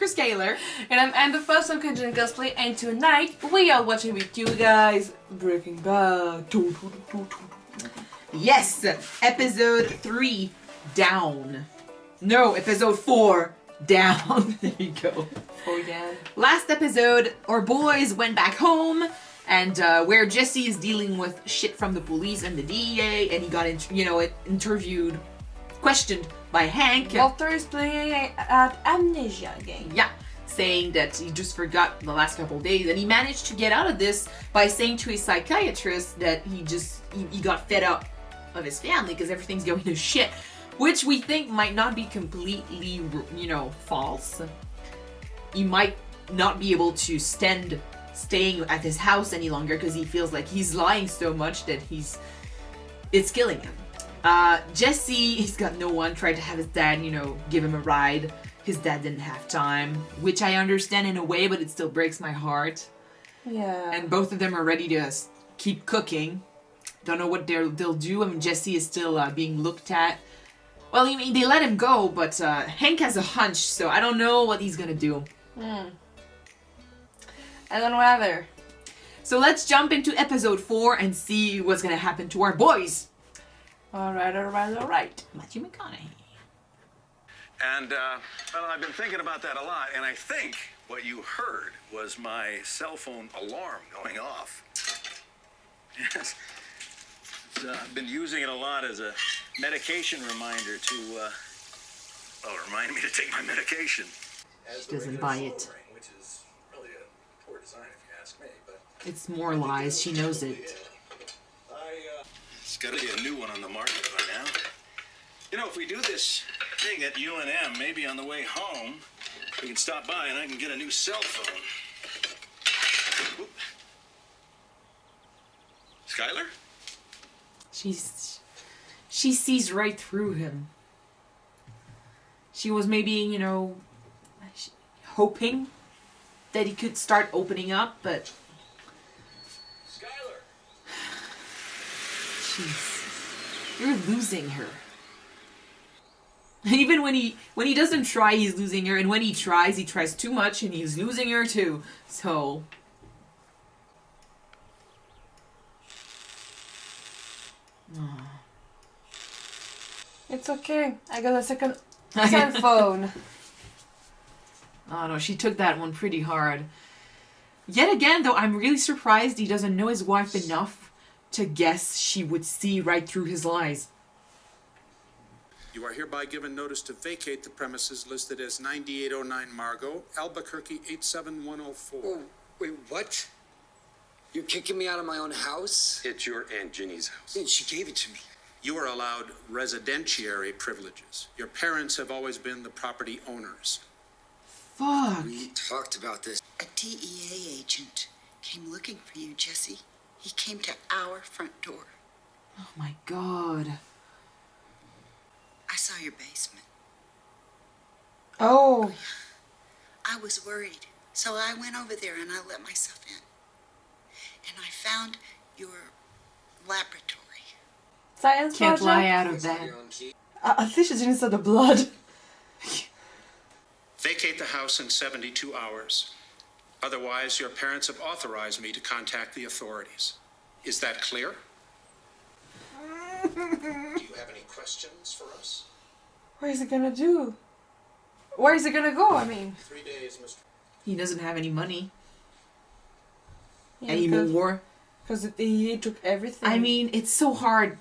Chris Kaler. And I'm Anne the First of Kenjin Cosplay, and tonight we are watching with you guys Breaking Bad. Yes, episode 3, Down. No, episode 4, Down. There you go. 4 down. Last episode, our boys went back home, and where Jesse is dealing with shit from the police and the DEA, and he got interviewed, questioned by Hank. Walter is playing at Amnesia game. Yeah, saying that he just forgot the last couple of days, and he managed to get out of this by saying to his psychiatrist that he got fed up of his family because everything's going to shit, which we think might not be completely, false. He might not be able to stand staying at his house any longer because he feels like he's lying so much that it's killing him. Jesse, he's got no one, tried to have his dad, give him a ride. His dad didn't have time, which I understand in a way, but it still breaks my heart. Yeah. And both of them are ready to keep cooking. Don't know what they'll do. I mean, Jesse is still being looked at. Well, I mean, they let him go, but Hank has a hunch, so I don't know what he's gonna do. I don't know either. So let's jump into episode 4 and see what's gonna happen to our boys. Alright. Matthew McConaughey. And, I've been thinking about that a lot, and I think what you heard was my cell phone alarm going off. Yes. I've been using it a lot as a medication reminder to, remind me to take my medication. She doesn't buy it. Which is really a poor design if you ask me, but... It's more lies. She knows it. It's got to be a new one on the market by now. If we do this thing at UNM, maybe on the way home, we can stop by and I can get a new cell phone. Oop. Skylar? She sees right through him. She was maybe, hoping that he could start opening up, but... Skylar! Jeez. You're losing her. Even when he doesn't try, he's losing her, and when he tries too much, and he's losing her too. So... It's okay. I got a second cell phone. Oh no, she took that one pretty hard. Yet again, though, I'm really surprised he doesn't know his wife enough to guess she would see right through his lies. You are hereby given notice to vacate the premises listed as 9809 Margot, Albuquerque 87104. Oh, wait, what? You're kicking me out of my own house? It's your Aunt Ginny's house. And she gave it to me. You are allowed residentiary privileges. Your parents have always been the property owners. Fuck. We talked about this. A DEA agent came looking for you, Jesse. He came to our front door. Oh my god. I saw your basement. Oh. I was worried, so I went over there and I let myself in. And I found your laboratory. Science Can't project? lie out of that. I think she didn't say the blood. Vacate the house in 72 hours. Otherwise, your parents have authorized me to contact the authorities. Is that clear? Do you have any questions for us? What is it gonna do? Where is it gonna go, I mean? 3 days, Mr. He doesn't have any money Yeah, anymore. Because he took everything. I mean, it's so hard.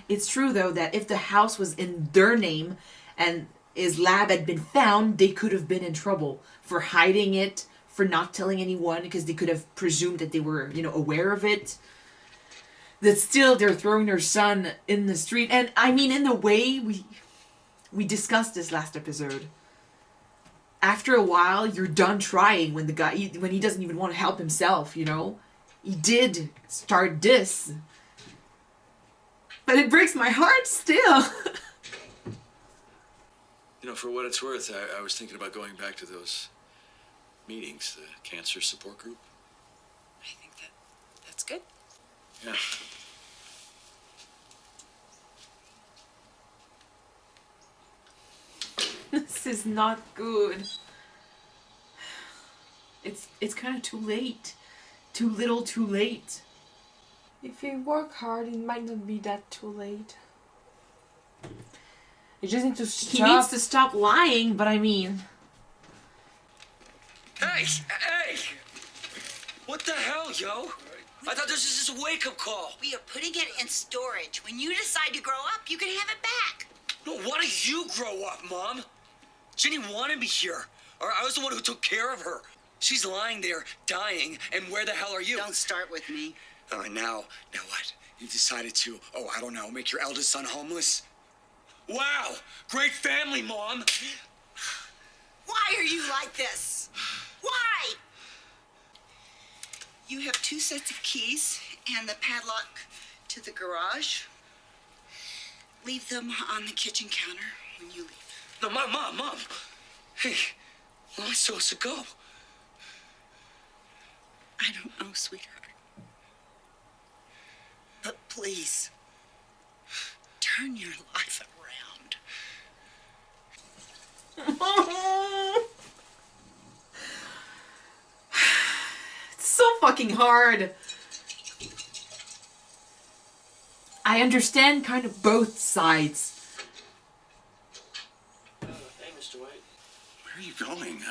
It's true, though, that if the house was in their name and his lab had been found, they could have been in trouble for hiding it, for not telling anyone, because they could have presumed that they were, aware of it. That still, they're throwing their son in the street. And, I mean, in the way, we discussed this last episode. After a while, you're done trying when when he doesn't even want to help himself, He did start this. But it breaks my heart still. For what it's worth, I was thinking about going back to those meetings, the cancer support group. I think that's good. Yeah. This is not good. It's kind of too late. Too little, too late. If you work hard, it might not be that too late. You just need to stop. He needs to stop lying, but I mean... Hey! Hey! What the hell, yo? I thought this was just a wake-up call. We are putting it in storage. When you decide to grow up, you can have it back. No, why don't you grow up, Mom? Jenny wanted me here. Or I was the one who took care of her. She's lying there, dying, and where the hell are you? Don't start with me. Now what? You decided to, I don't know, make your eldest son homeless? Wow! Great family, Mom! Why are you like this? Why? You have 2 sets of keys and the padlock to the garage. Leave them on the kitchen counter when you leave. No, Mom! Hey, where am I supposed to go? I don't know, sweetheart. But please, turn your life around. It's so fucking hard. I understand kind of both sides. Hey, Mr. White. Where are you going?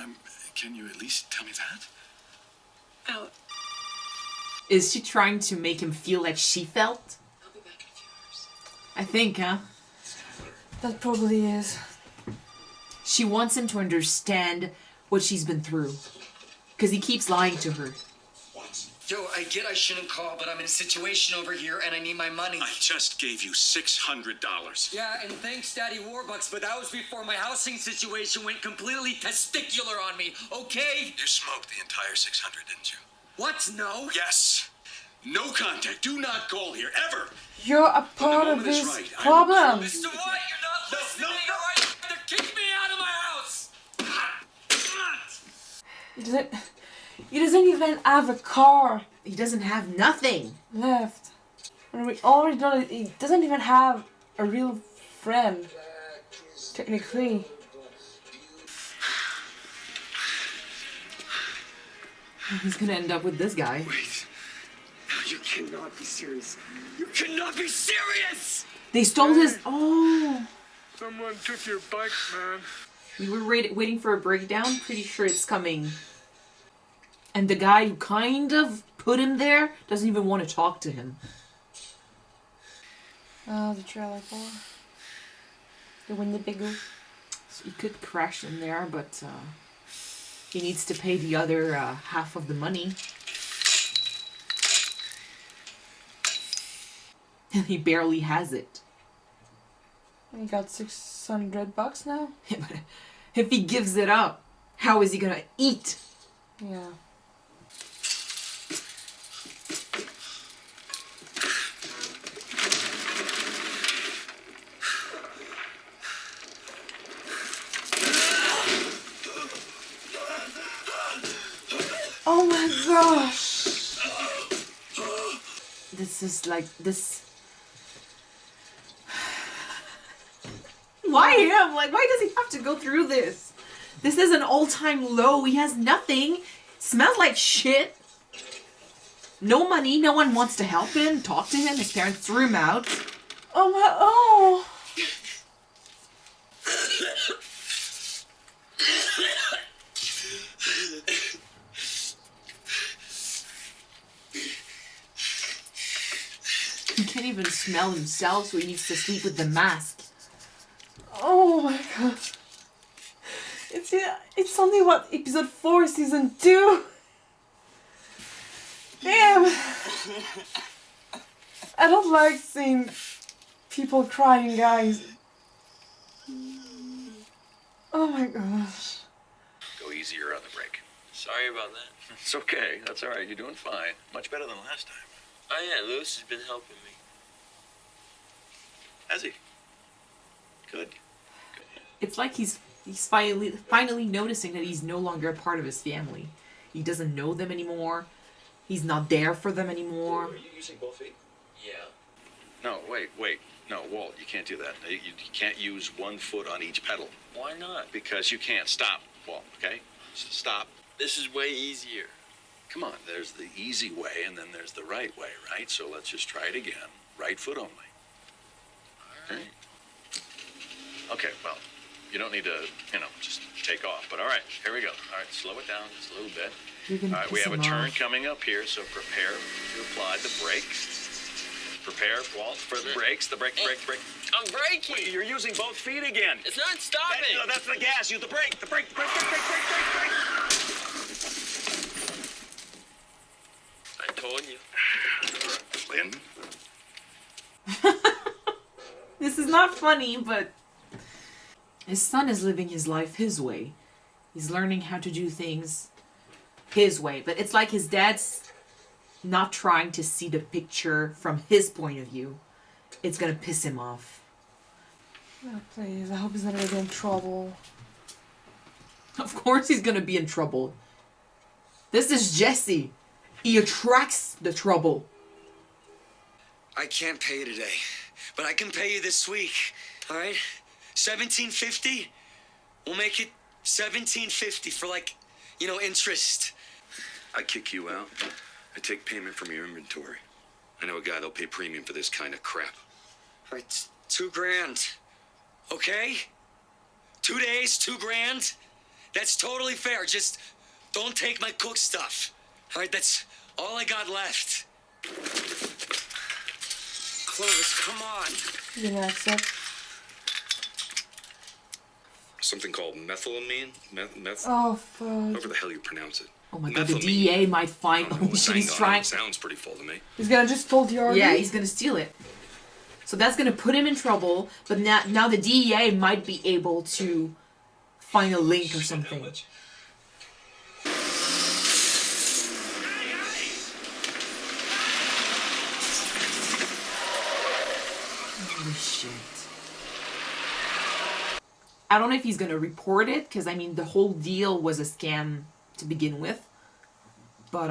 Can you at least tell me that? Out. Is she trying to make him feel like she felt? I'll be back in a few hours. I think, huh? That probably is. She wants him to understand what she's been through. Because he keeps lying to her. Yo, I get I shouldn't call, but I'm in a situation over here and I need my money. I just gave you $600. Yeah, and thanks, Daddy Warbucks, but that was before my housing situation went completely testicular on me, okay? You smoked the entire 600, didn't you? What? No? Yes. No contact. Do not call here, ever. You're a part of moment is this right, I will problem. Mr. White, you're not listening. You're right. They're kicking me out of my house. He doesn't even have a car He doesn't have nothing. left. And we already know that he doesn't even have a real friend. Technically. He's gonna end up with this guy. Wait. You cannot be serious. You cannot be serious! They stole his... Oh! Someone took your bike, man. We were waiting for a breakdown. Pretty sure it's coming. And the guy who kind of put him there doesn't even want to talk to him. Oh, the trailer car. The Winnebago. So he could crash in there, but he needs to pay the other half of the money. And he barely has it. He got $600 now? If he gives it up, how is he gonna eat? Yeah. Oh my gosh! This is like this. Why him? Like, why does he have to go through this? This is an all-time low. He has nothing. Smells like shit. No money. No one wants to help him, talk to him. His parents threw him out. Oh my... Oh! He can't even smell himself, so he needs to sleep with the mask. Oh my god. It's only what, episode 4, season 2? Damn! I don't like seeing people crying, guys. Oh my gosh. Go easier on the brake. Sorry about that. It's okay. That's all right. You're doing fine. Much better than last time. Oh, yeah, Lewis has been helping me. Has he? Good. It's like he's finally noticing that he's no longer a part of his family. He doesn't know them anymore. He's not there for them anymore. Are you using both feet? Yeah. No, wait. No, Walt, you can't do that. You can't use one foot on each pedal. Why not? Because you can't. Stop, Walt, okay? Stop. This is way easier. Come on, there's the easy way and then there's the right way, right? So let's just try it again. Right foot only. All right. Okay, well, you don't need to, just take off. But all right, here we go. All right, slow it down just a little bit. You're gonna All right, we piss have a him turn off. coming up here, so prepare to apply the brakes. Prepare, Walt, for the brakes. The brake. I'm braking. Wait, you're using both feet again. It's not stopping. That's the gas. Use the brake. The brake. I told you. Lynn. This is not funny, but his son is living his life his way. He's learning how to do things his way. But it's like his dad's not trying to see the picture from his point of view. It's gonna piss him off. Oh, please, I hope he's not gonna get in trouble. Of course he's gonna be in trouble. This is Jesse. He attracts the trouble. I can't pay you today, but I can pay you this week. All right? $17.50. We'll make it $17.50 for interest. I kick you out. I take payment from your inventory. I know a guy that'll pay premium for this kind of crap. All right, $2,000. Okay? 2 days, $2,000. That's totally fair. Just don't take my cook stuff. All right, that's all I got left. Clovis, come on. You gonna accept? Something called methylamine? Oh, fuck. However the hell you pronounce it. Oh my god, the Methylamine. DEA might I find. don't know Oh what shit, he's nine trying. sounds pretty full to me. He's gonna just told you already? Yeah, he's gonna steal it. So that's gonna put him in trouble. But now the DEA might be able to find a link or something. Holy shit. I don't know if he's gonna report it, because I mean the whole deal was a scam to begin with. But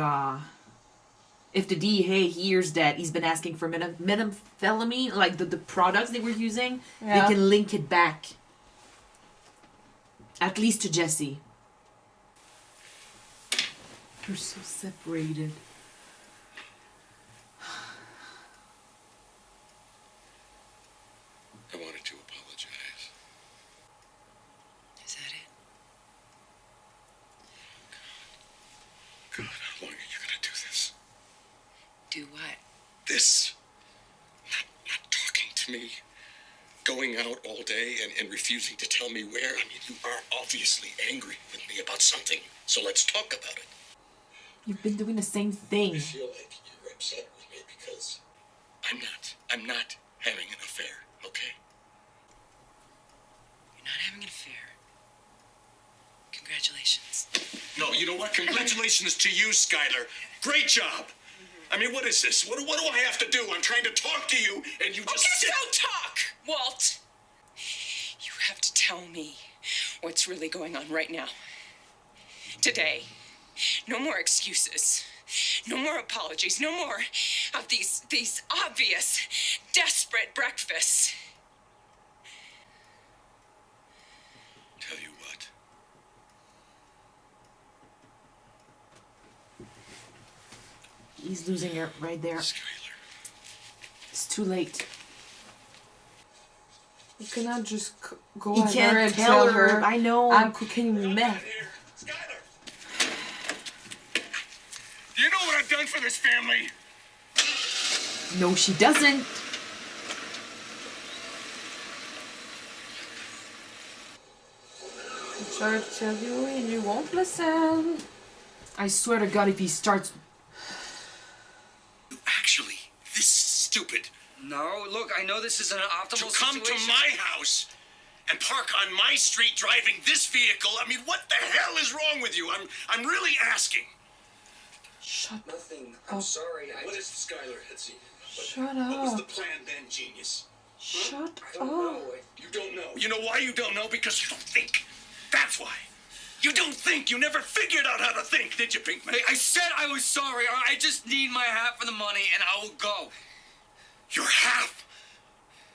if the DEA hears that he's been asking for methamphetamine, like the products they were using, Yeah. they can link it back. At least to Jesse. They're so separated. I wanted to apologize. Is that it? God, how long are you gonna do this? Do what? This? Not talking to me. Going out all day and refusing to tell me where. I mean, you are obviously angry with me about something. So let's talk about it. You've been doing the same thing. I feel like you're upset with me because I'm not having an affair, okay? You're not having an affair. Congratulations. No, you know what? Congratulations to you, Skylar. Great job. I mean, what is this? What do I have to do? I'm trying to talk to you, and you just sit. Don't talk, Walt. You have to tell me what's really going on right now. Today. No more excuses. No more apologies. No more of these obvious, desperate breakfasts. Tell you what. He's losing it right there. Skylar. It's too late. You cannot just go He at her can't and tell her. I know. I'm cooking meth. Skylar. Do you know what I've done for this family? No, she doesn't. I try to tell you and you won't listen. I swear to God, if he starts... Actually, this is stupid. No, look, I know this isn't an optimal To come situation. to my house and park on my street driving this vehicle. I mean, what the hell is wrong with you? I'm really asking. Shut Nothing. I'm sorry. What is Skylar had seen? Shut What was the up. plan then, genius? Shut I don't know. up. You don't know. You know why you don't know? Because you don't think. That's why. You don't think. You never figured out how to think, did you, Pinkman? Hey, I said I was sorry. I just need my half of the money, and I will go. Your half.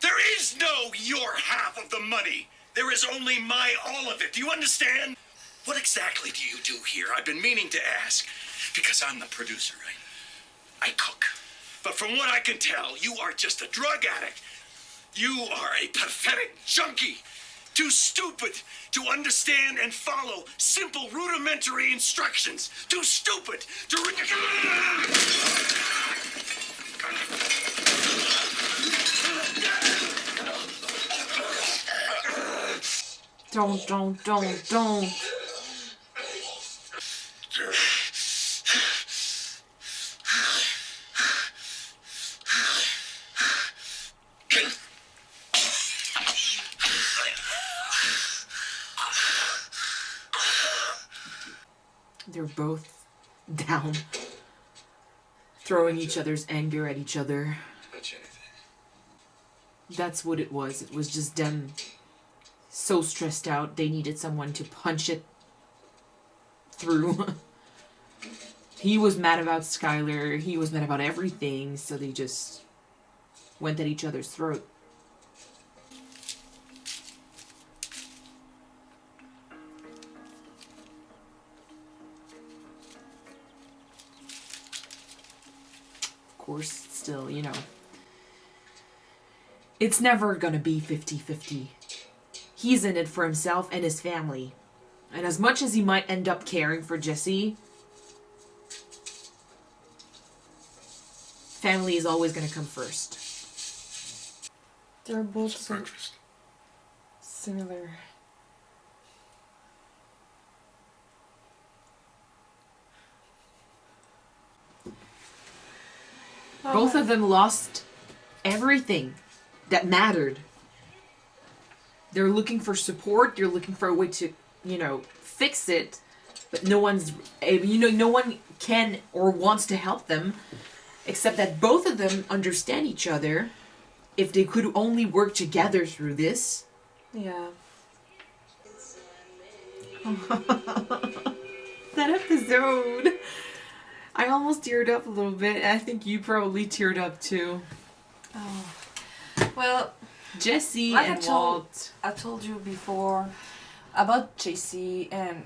There is no your half of the money. There is only my all of it. Do you understand? What exactly do you do here? I've been meaning to ask. Because I'm the producer, right? I cook. But from what I can tell, you are just a drug addict. You are a pathetic junkie. Too stupid to understand and follow simple rudimentary instructions. Too stupid to... Don't. They're both down, throwing each other's anger at each other. That's what it was. It was just them so stressed out, they needed someone to punch it through. He was mad about Skylar, he was mad about everything, so they just went at each other's throat. Of course, still, you know, it's never gonna be 50-50. He's in it for himself and his family. And as much as he might end up caring for Jesse, family is always going to come first. They're both so similar. Both of them lost everything that mattered. They're looking for support, they're looking for a way to, you know, fix it, but no one's, no one can or wants to help them, except that both of them understand each other. If they could only work together through this. Yeah. That episode. I almost teared up a little bit. I think you probably teared up too. Oh. Well, Jesse like and Walt. I told you before about Jesse, and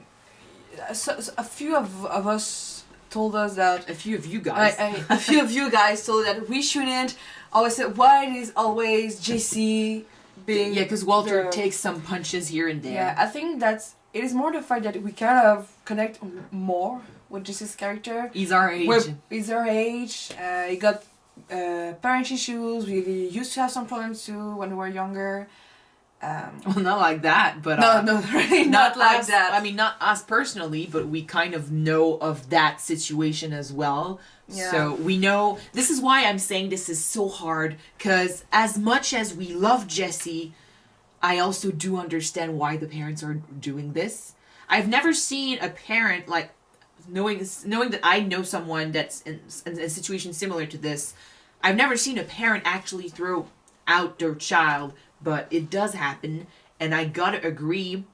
a few of us told us that... A few of you guys. A few of you guys told that we shouldn't always say, why is always Jesse being... Yeah, because Walter takes some punches here and there. Yeah, I think that's... It is more the fact that we kind of connect more with Jesse's character. He's our age. He's our age. He got parent issues. We used to have some problems too when we were younger. Well, not like that, but... no, really not like us, that. I mean, not us personally, but we kind of know of that situation as well. Yeah. So we know... This is why I'm saying this is so hard, because as much as we love Jesse, I also do understand why the parents are doing this. I've never seen a parent, like, knowing that I know someone that's in a situation similar to this, I've never seen a parent actually throw out their child, but it does happen, and I gotta agree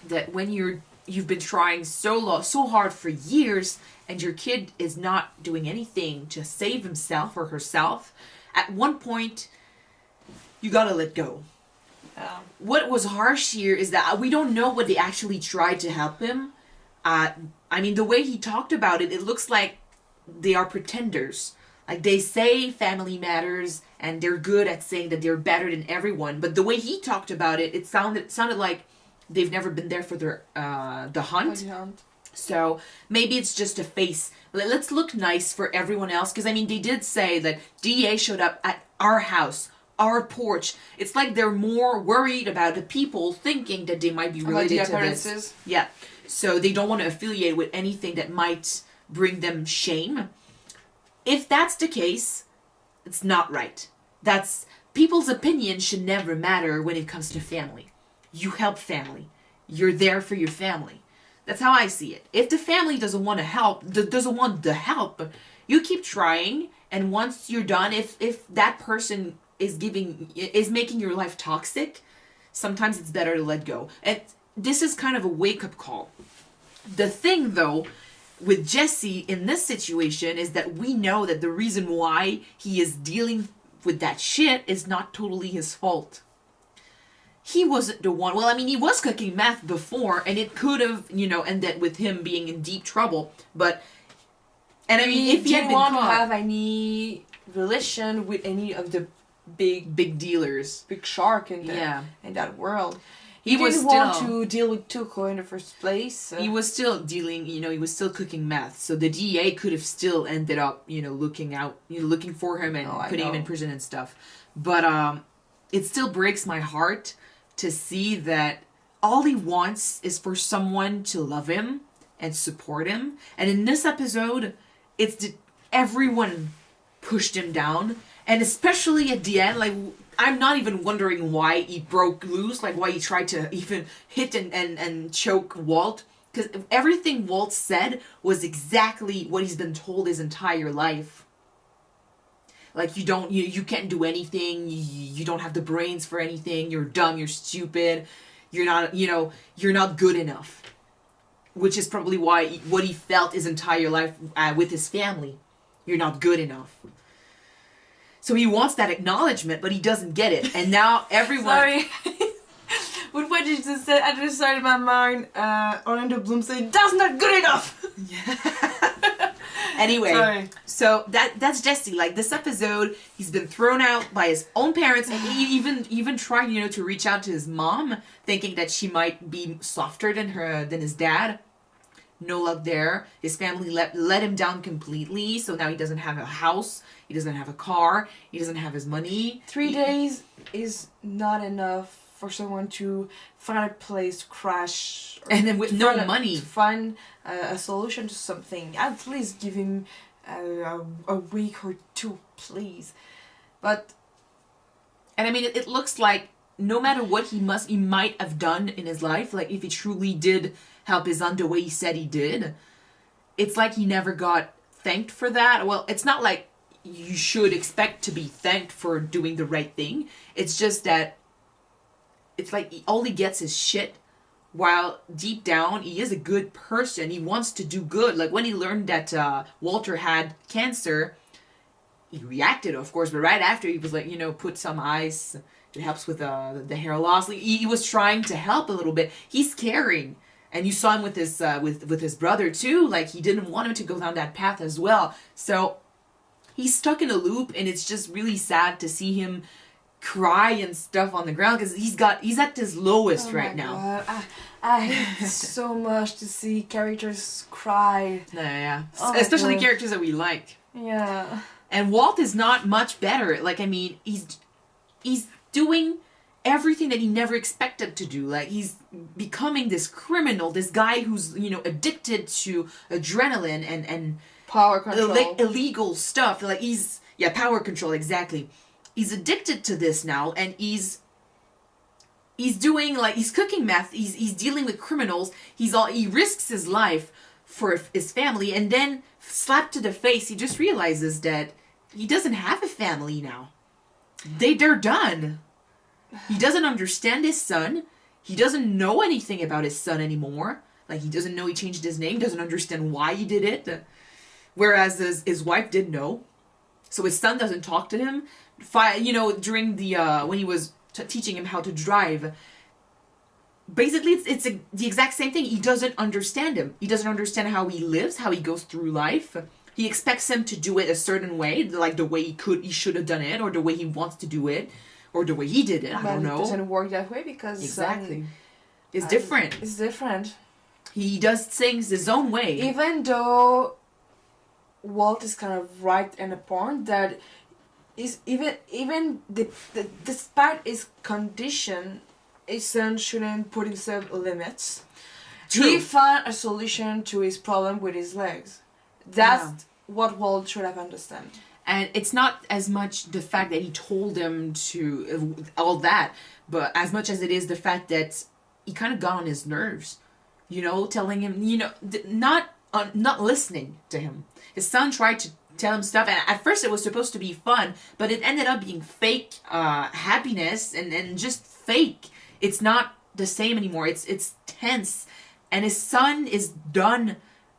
that when you've been trying so hard for years, and your kid is not doing anything to save himself or herself, at one point, you gotta let go. What was harsh here is that we don't know what they actually tried to help him. I mean, the way he talked about it, it looks like they are pretenders. Like, they say family matters, and they're good at saying that they're better than everyone. But the way he talked about it, it sounded like they've never been there for their the hunt. So maybe it's just a face. Let's look nice for everyone else. Because, I mean, they did say that DA showed up at our house, our porch. It's like they're more worried about the people thinking that they might be related to this. Yeah. So they don't want to affiliate with anything that might bring them shame. If that's the case, it's not right. That's people's opinion should never matter when it comes to family. You help family. You're there for your family. That's how I see it. If the family doesn't want to help, doesn't want the help, you keep trying, and once you're done, if that person is making your life toxic, sometimes it's better to let go. And this is kind of a wake-up call. The thing, though, with Jesse in this situation is that we know that the reason why he is dealing with that shit is not totally his fault. He wasn't the one. Well, I mean, he was cooking meth before, and it could have, you know, ended with him being in deep trouble. But, and I mean, if he had didn't been want to caught, have any relation with any of the big dealers, big shark in in that world. He didn't want to deal with Tuco in the first place. He was still dealing, you know, he was still cooking meth. So the DEA could have still ended up, you know, looking for him and putting him in prison and stuff. But it still breaks my heart to see that all he wants is for someone to love him and support him. And in this episode, everyone pushed him down. And especially at the end, like, I'm not even wondering why he broke loose, like why he tried to even hit and choke Walt. Because everything Walt said was exactly what he's been told his entire life. Like, you can't do anything, you don't have the brains for anything, you're dumb, you're stupid, you're not good enough. Which is probably what he felt his entire life with his family. You're not good enough. So he wants that acknowledgement, but he doesn't get it. And now everyone... Sorry. With what you just said, I just started in my mind Orlando Bloom saying, "That's not good enough!" Anyway, sorry. So that's Jesse. Like, this episode, he's been thrown out by his own parents, and he even tried, you know, to reach out to his mom, thinking that she might be softer than his dad. No luck there. His family let him down completely, so now he doesn't have a house, he doesn't have a car, he doesn't have his money. 3 days is not enough for someone to find a place to crash. And then with no money. To find a solution to something. At least give him a week or two, please. But... And I mean, it looks like no matter what he might have done in his life, like if he truly did help his son the way he said he did, it's like he never got thanked for that. Well, it's not like you should expect to be thanked for doing the right thing. It's just that it's like all he gets is shit, while deep down he is a good person. He wants to do good. Like when he learned that Walter had cancer, he reacted, of course, but right after he was like, you know, put some ice. It helps with the hair loss. Like, he was trying to help a little bit. He's caring. And you saw him with his with his brother too. Like, he didn't want him to go down that path as well. So he's stuck in a loop, and it's just really sad to see him cry and stuff on the ground because he's at his lowest right now. God. I hate so much to see characters cry. Yeah. Especially characters that we like. Yeah. And Walt is not much better. Like, I mean, he's doing everything that he never expected to do. Like, he's becoming this criminal, this guy who's, you know, addicted to adrenaline and power control, illegal stuff. Like, power control, exactly. He's addicted to this now, and he's doing, like, he's cooking meth, he's dealing with criminals, he risks his life for his family, and then slapped to the face, he just realizes that he doesn't have a family now. They're done. He doesn't understand his son. He doesn't know anything about his son anymore. Like, he doesn't know he changed his name, doesn't understand why he did it. Whereas his wife did know. So his son doesn't talk to him. You know, during the, when he was teaching him how to drive, basically it's the exact same thing. He doesn't understand him. He doesn't understand how he lives, how he goes through life. He expects him to do it a certain way, like the way he should have done it, or the way he wants to do it, or the way he did it. I don't know. It doesn't work that way because exactly, it's different. It's different. He does things his own way. Even though Walt is kind of right in a point that is even despite his condition, his son shouldn't put himself limits. True. He found a solution to his problem with his legs. That's what Walt should have understood. And it's not as much the fact that he told him to all that, but as much as it is the fact that he kind of got on his nerves, you know, telling him, you know, not listening to him. His son tried to tell him stuff, and at first it was supposed to be fun, but it ended up being fake happiness and just fake. It's not the same anymore. It's tense, and his son is done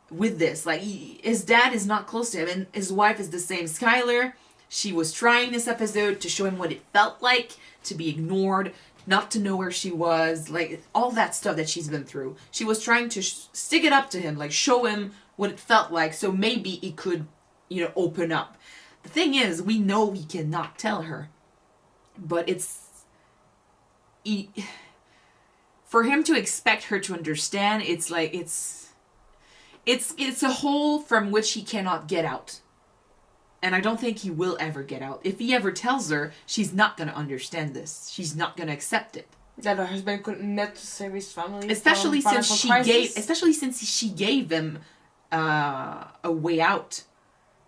with this. Like, his dad is not close to him, and his wife is the same. Skylar, She was trying this episode to show him what it felt like to be ignored, not to know where she was, like all that stuff that she's been through. She was trying to stick it up to him, like show him what it felt like, so maybe he could, you know, open up. The thing is, we know he cannot tell her, but for him to expect her to understand, it's like it's a hole from which he cannot get out. And I don't think he will ever get out. If he ever tells her, she's not going to understand this. She's not going to accept it. That her husband couldn't net to save his family. Especially since she gave him a way out.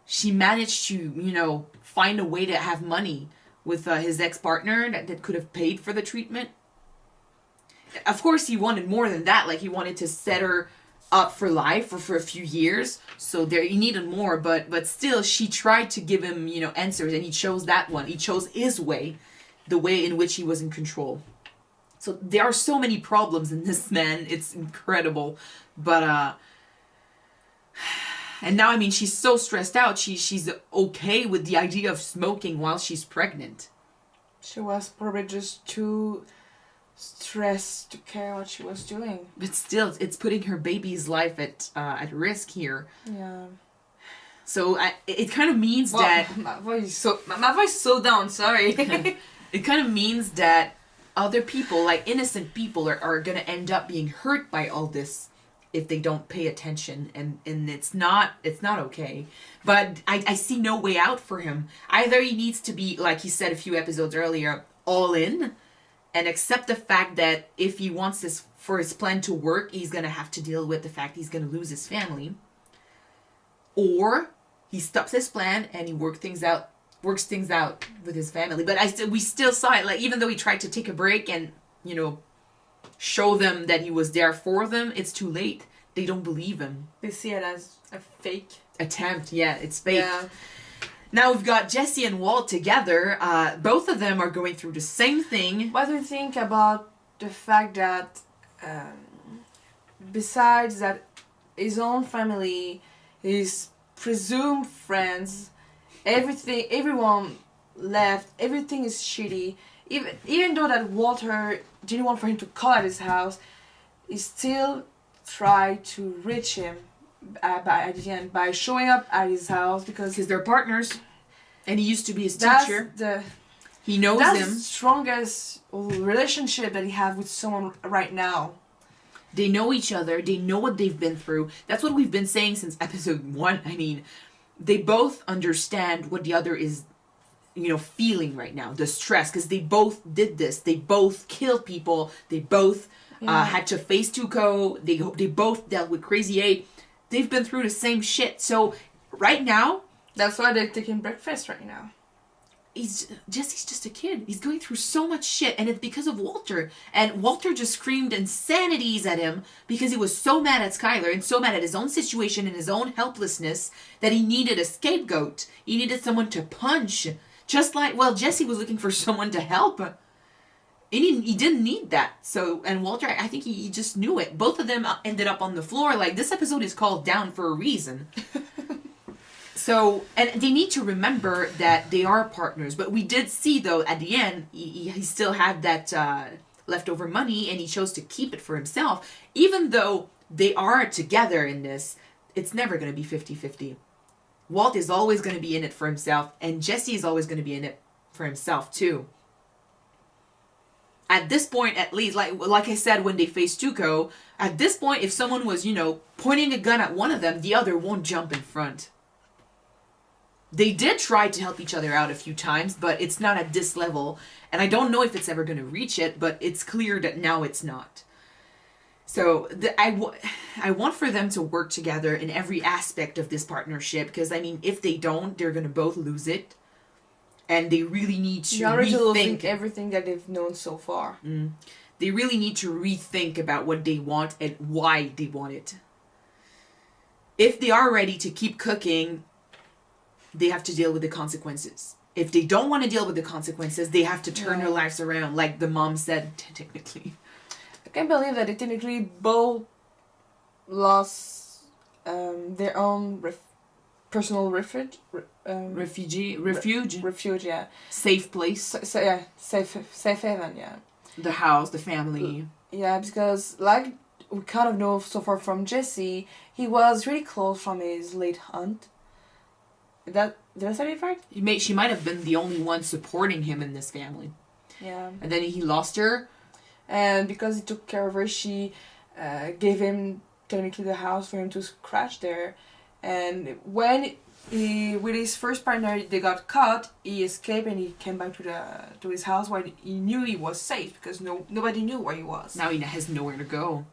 She managed to, you know, find a way to have money with his ex-partner that could have paid for the treatment. Of course, he wanted more than that. Like, he wanted to set her up for life or for a few years. So there, he needed more. But still, she tried to give him, you know, answers. And he chose that one. He chose his way. The way in which he was in control. So there are so many problems in this man. It's incredible. But, and now, I mean, she's so stressed out. She's okay with the idea of smoking while she's pregnant. She was probably just too stressed to care what she was doing. But still, it's putting her baby's life at risk here. Yeah. So it kind of means that my voice is so down. Sorry. It kind of means that other people, like innocent people, are gonna end up being hurt by all this if they don't pay attention, and it's not okay. But I see no way out for him. Either he needs to be, like he said a few episodes earlier, all in, and accept the fact that if he wants this for his plan to work, he's gonna have to deal with the fact he's gonna lose his family. Or he stops his plan and he works things out with his family. But we still saw it, like, even though he tried to take a break and, you know, show them that he was there for them, it's too late. They don't believe him. They see it as a fake attempt. Yeah, it's fake. Yeah. Now we've got Jesse and Walt together. Both of them are going through the same thing. What do you think about the fact that, besides that, his own family, his presumed friends, everyone left, everything is shitty. Even though that Walter didn't want for him to call at his house, he still tried to reach him at the end by showing up at his house because they're partners, and he used to be his teacher. He knows that's him. The strongest relationship that he has with someone right now. They know each other. They know what they've been through. That's what we've been saying since episode 1. I mean, they both understand what the other is, you know, feeling right now. The stress, because they both did this. They both killed people. They both had to face Tuco. They both dealt with Crazy 8. They've been through the same shit. So right now, that's why they're taking breakfast right now. Jesse's just a kid. He's going through so much shit, and it's because of Walter. And Walter just screamed insanities at him because he was so mad at Skyler and so mad at his own situation and his own helplessness that he needed a scapegoat. He needed someone to punch. Just like, well, Jesse was looking for someone to help. He didn't need that. So, and Walter, I think he just knew it. Both of them ended up on the floor. Like, this episode is called Down for a reason. So, and they need to remember that they are partners. But we did see, though, at the end, he still had that leftover money, and he chose to keep it for himself. Even though they are together in this, it's never going to be 50-50. Walt is always going to be in it for himself, and Jesse is always going to be in it for himself, too. At this point, at least, like I said, when they faced Tuco, at this point, if someone was, you know, pointing a gun at one of them, the other won't jump in front. They did try to help each other out a few times, but it's not at this level. And I don't know if it's ever going to reach it, but it's clear that now it's not. So I want for them to work together in every aspect of this partnership, because, I mean, if they don't, they're going to both lose it. And they really need to rethink everything that they've known so far. They really need to rethink about what they want and why they want it. If they are ready to keep cooking, they have to deal with the consequences. If they don't want to deal with the consequences, they have to turn their lives around, like the mom said, technically. I can't believe that they technically both lost their own personal refuge. Refuge, Yeah. safe place, So yeah, safe haven. Yeah. the house, the family. Yeah, because like we kind of know so far from Jesse, he was really close from his late aunt. Did I say it right? She might have been the only one supporting him in this family. Yeah. And then he lost her. And because he took care of her, she gave him technically the house for him to scratch there. And when with his first partner, they got caught, he escaped and he came back to his house where he knew he was safe because nobody knew where he was. Now he has nowhere to go.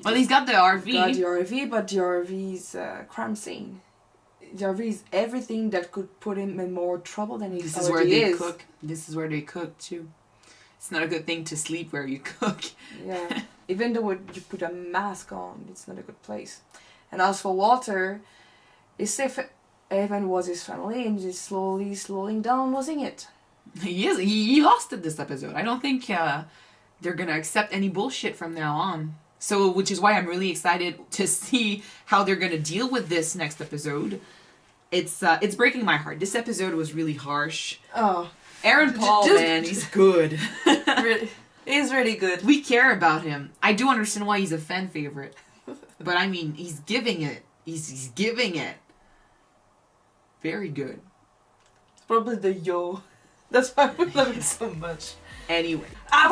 Well, he's got the RV. Got the RV, but the RV is a crime scene. The RV is everything that could put him in more trouble than he This already is where they is. cook. This is where they cook too. It's not a good thing to sleep where you cook. Yeah. Even though you put a mask on, it's not a good place. And as for Walter, his safe haven was his family, and he's slowing down, losing it. He is. He lost it this episode. I don't think they're gonna accept any bullshit from now on. So, which is why I'm really excited to see how they're gonna deal with this next episode. It's breaking my heart. This episode was really harsh. Oh, Aaron Paul, man, he's good. Really, he's really good. We care about him. I do understand why he's a fan favorite, but I mean, he's giving it. He's giving it. Very good. It's probably the yo. That's why we love it so much. Anyway, I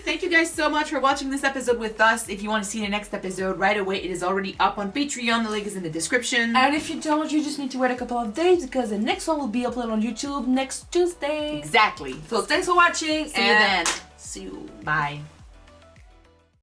thank you guys so much for watching this episode with us. If you want to see the next episode right away, it is already up on Patreon. The link is in the description. And if you don't, you just need to wait a couple of days because the next one will be uploaded on YouTube next Tuesday. Exactly. So thanks for watching. See you then. See you. Bye.